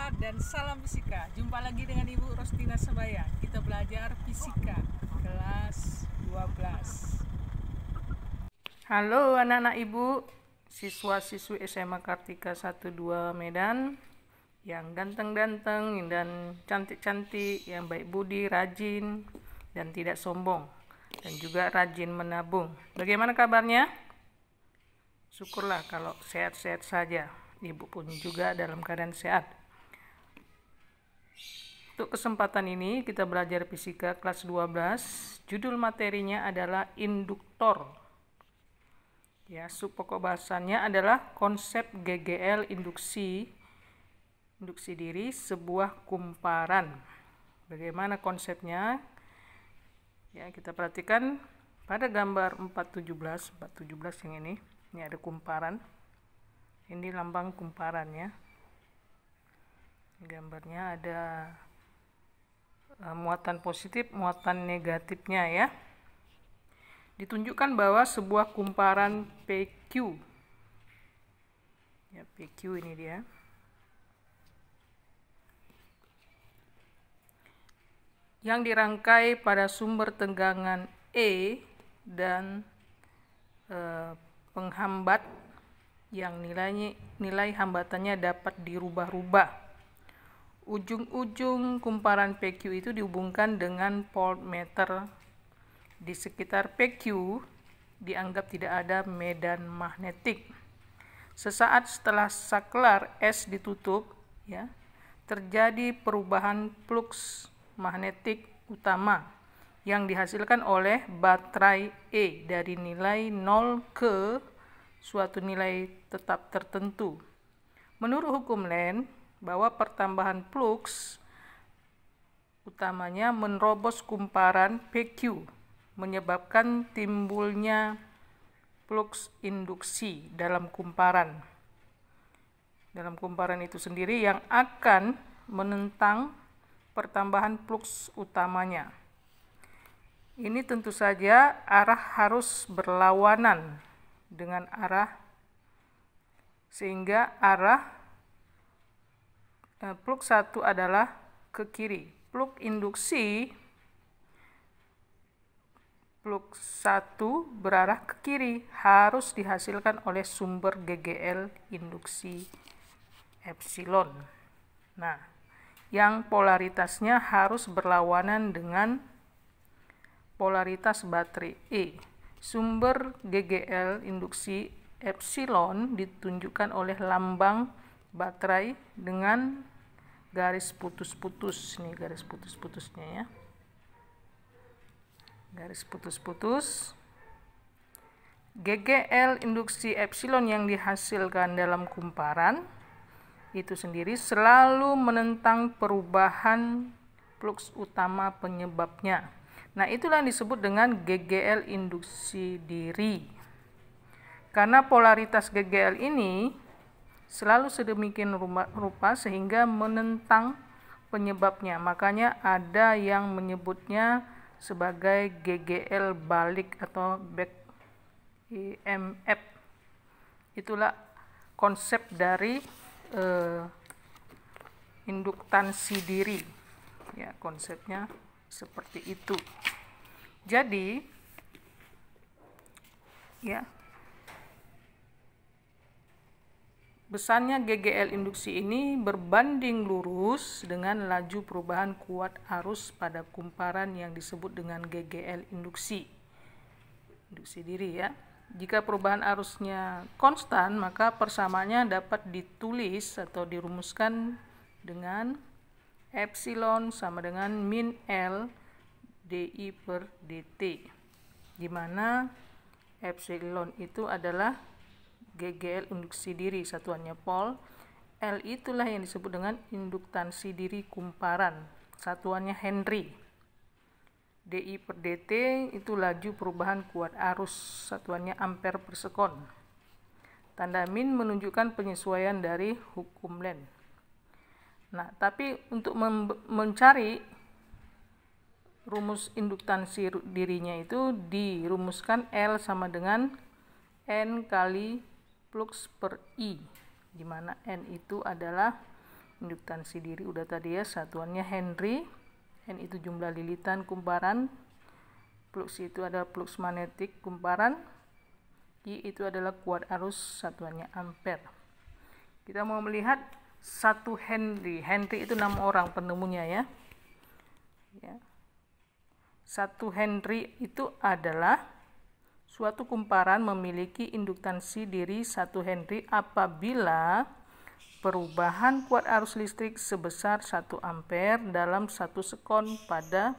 sehat dan salam fisika. Jumpa lagi dengan Ibu Rostina Sabaya. Kita belajar fisika kelas 12. Halo anak-anak Ibu, siswa-siswi SMA Kartika 12 Medan yang ganteng-ganteng dan cantik-cantik, yang baik budi, rajin dan tidak sombong, dan juga rajin menabung. Bagaimana kabarnya? Syukurlah kalau sehat-sehat saja. Ibu pun juga dalam keadaan sehat. Untuk kesempatan ini kita belajar fisika kelas 12. Judul materinya adalah induktor. Ya, subpokok bahasannya adalah konsep GGL induksi diri sebuah kumparan. Bagaimana konsepnya? Ya, kita perhatikan pada gambar 417 yang ini. Ini ada kumparan. Ini lambang kumparan ya. Gambarnya ada muatan positif, muatan negatifnya ya. Ditunjukkan bahwa sebuah kumparan PQ. Ya, PQ ini dia. Yang dirangkai pada sumber tegangan E dan penghambat yang nilai hambatannya dapat dirubah-rubah. Ujung-ujung kumparan PQ itu dihubungkan dengan voltmeter. Di sekitar PQ dianggap tidak ada medan magnetik. Sesaat setelah saklar S ditutup, ya, terjadi perubahan fluks magnetik utama yang dihasilkan oleh baterai E dari nilai 0 ke suatu nilai tetap tertentu. Menurut hukum Lenz, bahwa pertambahan fluks utamanya menerobos kumparan PQ, menyebabkan timbulnya fluks induksi dalam kumparan. Dalam kumparan itu sendiri yang akan menentang pertambahan fluks utamanya. Ini tentu saja arah harus berlawanan dengan arah, sehingga arah flux 1 adalah ke kiri. Flux induksi flux 1 berarah ke kiri, harus dihasilkan oleh sumber GGL induksi epsilon. Nah, yang polaritasnya harus berlawanan dengan polaritas baterai E. Sumber GGL induksi epsilon ditunjukkan oleh lambang baterai dengan garis putus-putus. Ini garis putus-putusnya ya. Garis putus-putus. GGL induksi epsilon yang dihasilkan dalam kumparan itu sendiri selalu menentang perubahan fluks utama penyebabnya. Nah, itulah yang disebut dengan GGL induksi diri. Karena polaritas GGL ini selalu sedemikian rupa sehingga menentang penyebabnya. Makanya ada yang menyebutnya sebagai GGL balik atau back EMF. Itulah konsep dari induktansi diri. Ya, konsepnya seperti itu. Jadi ya, besarnya GGL induksi ini berbanding lurus dengan laju perubahan kuat arus pada kumparan yang disebut dengan GGL induksi diri ya. Jika perubahan arusnya konstan, maka persamaannya dapat ditulis atau dirumuskan dengan epsilon sama dengan min L dI per dt, di mana epsilon itu adalah GGL induksi diri, satuannya volt. L itulah yang disebut dengan induktansi diri kumparan, satuannya Henry. dI per dt itu laju perubahan kuat arus, satuannya ampere per sekon. Tanda min menunjukkan penyesuaian dari hukum Lenz. Nah, tapi untuk mencari rumus induktansi dirinya itu dirumuskan L sama dengan N kali flux per I, di mana N itu adalah Induktansi diri udah tadi ya, satuannya Henry. N itu jumlah lilitan kumparan. Flux itu adalah flux magnetik kumparan. I itu adalah kuat arus, satuannya ampere. Kita mau melihat 1 Henry. Henry itu 6 orang penemunya ya. 1 Henry itu adalah suatu kumparan memiliki induktansi diri 1 Henry apabila perubahan kuat arus listrik sebesar 1 ampere dalam 1 sekon pada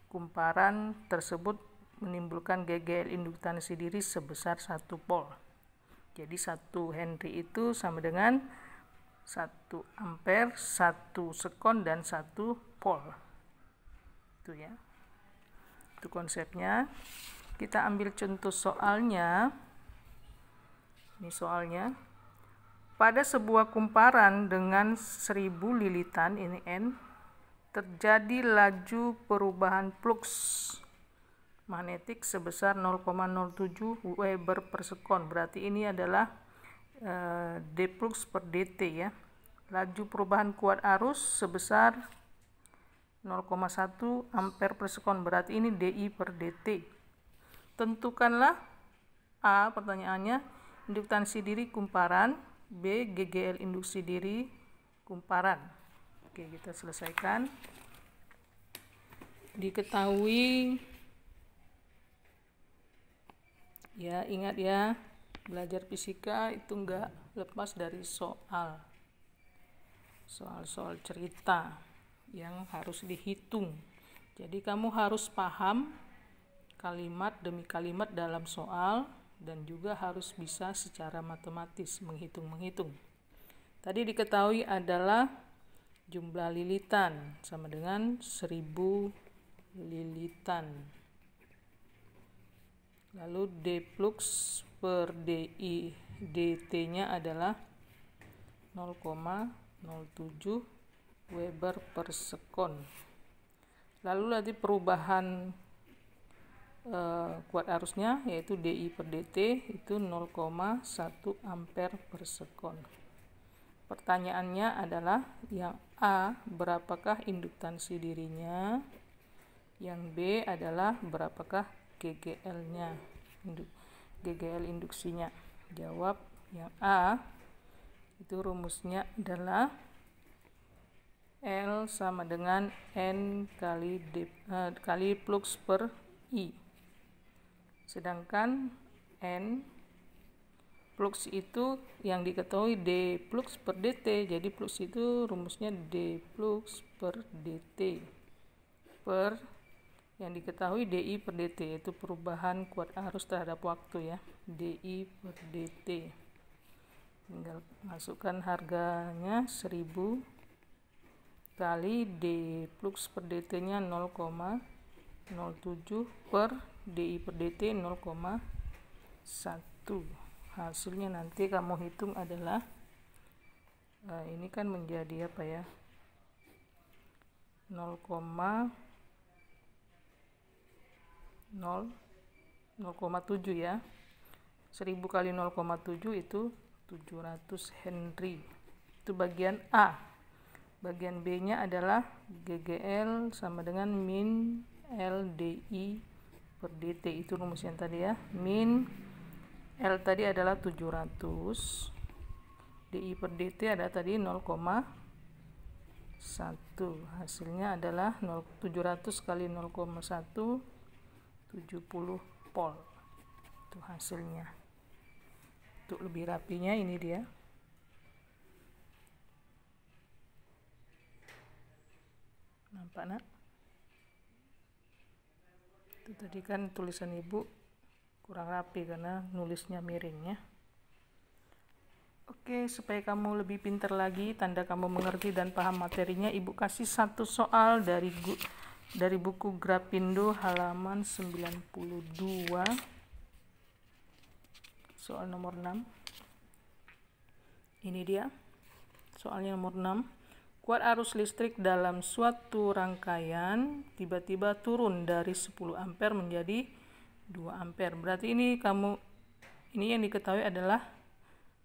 kumparan tersebut menimbulkan GGL induktansi diri sebesar 1 volt. Jadi 1 Henry itu sama dengan 1 ampere, 1 sekon, dan 1 volt. Itu ya. Itu konsepnya. Kita ambil contoh soalnya. Ini soalnya. Pada sebuah kumparan dengan 1000 lilitan, ini N, terjadi laju perubahan flux magnetik sebesar 0,07 Weber per sekon. Berarti ini adalah d flux per dt ya. Laju perubahan kuat arus sebesar 0,1 ampere per sekon. Berarti ini di per dt. Tentukanlah A, pertanyaannya, induktansi diri kumparan. B, GGL induksi diri kumparan. Oke, kita selesaikan. Diketahui ya, ingat ya, belajar fisika itu enggak lepas dari soal cerita yang harus dihitung. Jadi kamu harus paham kalimat demi kalimat dalam soal dan juga harus bisa secara matematis menghitung. Tadi diketahui adalah jumlah lilitan sama dengan 1000 lilitan. Lalu d flux per di dt-nya adalah 0,07 Weber per sekon. Lalu nanti perubahan kuat arusnya yaitu di per dt itu 0,1 ampere per sekon. Pertanyaannya adalah yang A, berapakah induktansi dirinya? Yang B adalah berapakah GGL-nya, GGL induksinya. Jawab yang A. Itu rumusnya adalah L sama dengan N kali flux per I. Sedangkan N flux itu yang diketahui d flux per dt. Jadi flux itu rumusnya d flux per dt per yang diketahui di per dt, yaitu perubahan kuat arus terhadap waktu ya, di per dt. Tinggal masukkan harganya 1000 kali d flux per dt nya 0,07 per di per dt 0,1. Hasilnya nanti kamu hitung adalah ini kan menjadi apa ya, 0,7 ya. 1000 kali 0,7 itu 700 Henry. Itu bagian A. Bagian B nya adalah GGL sama dengan min LDI per dt. Itu rumus yang tadi ya. Min L tadi adalah 700, DI per dt ada tadi 0,1. Hasilnya adalah 700 kali 0,1, 70 volt. Itu hasilnya. Untuk lebih rapinya ini dia. Nampak nak? Itu tadi kan tulisan ibu kurang rapi karena nulisnya miring ya. Oke, supaya kamu lebih pintar lagi, tanda kamu mengerti dan paham materinya, ibu kasih satu soal dari buku Grapindo halaman 92, soal nomor 6. Ini dia soalnya nomor 6. Kuat arus listrik dalam suatu rangkaian tiba-tiba turun dari 10 ampere menjadi 2 ampere. Berarti ini yang diketahui adalah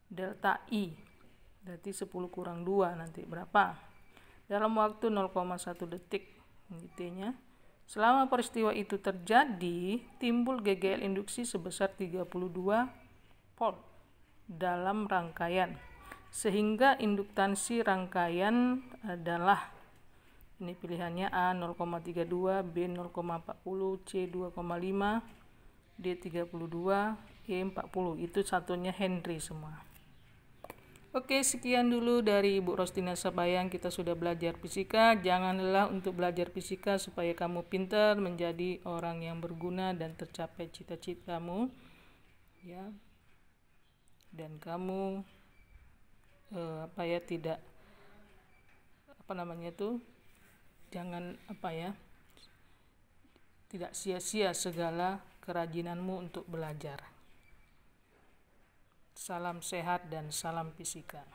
delta I. Berarti 10 kurang 2 nanti berapa? Dalam waktu 0,1 detik. T-nya. Selama peristiwa itu terjadi, timbul GGL induksi sebesar 32 volt dalam rangkaian. Sehingga induktansi rangkaian adalah, ini pilihannya A 0,32, B 0,40, C 2,5, D 32, E 40. Itu satunya Henry semua. Oke, sekian dulu dari Ibu Rostina Sabayang. Kita sudah belajar fisika. Jangan lelah untuk belajar fisika supaya kamu pintar, menjadi orang yang berguna dan tercapai cita-citamu. Ya. Dan kamu jangan tidak sia-sia segala kerajinanmu untuk belajar. Salam sehat dan salam fisika.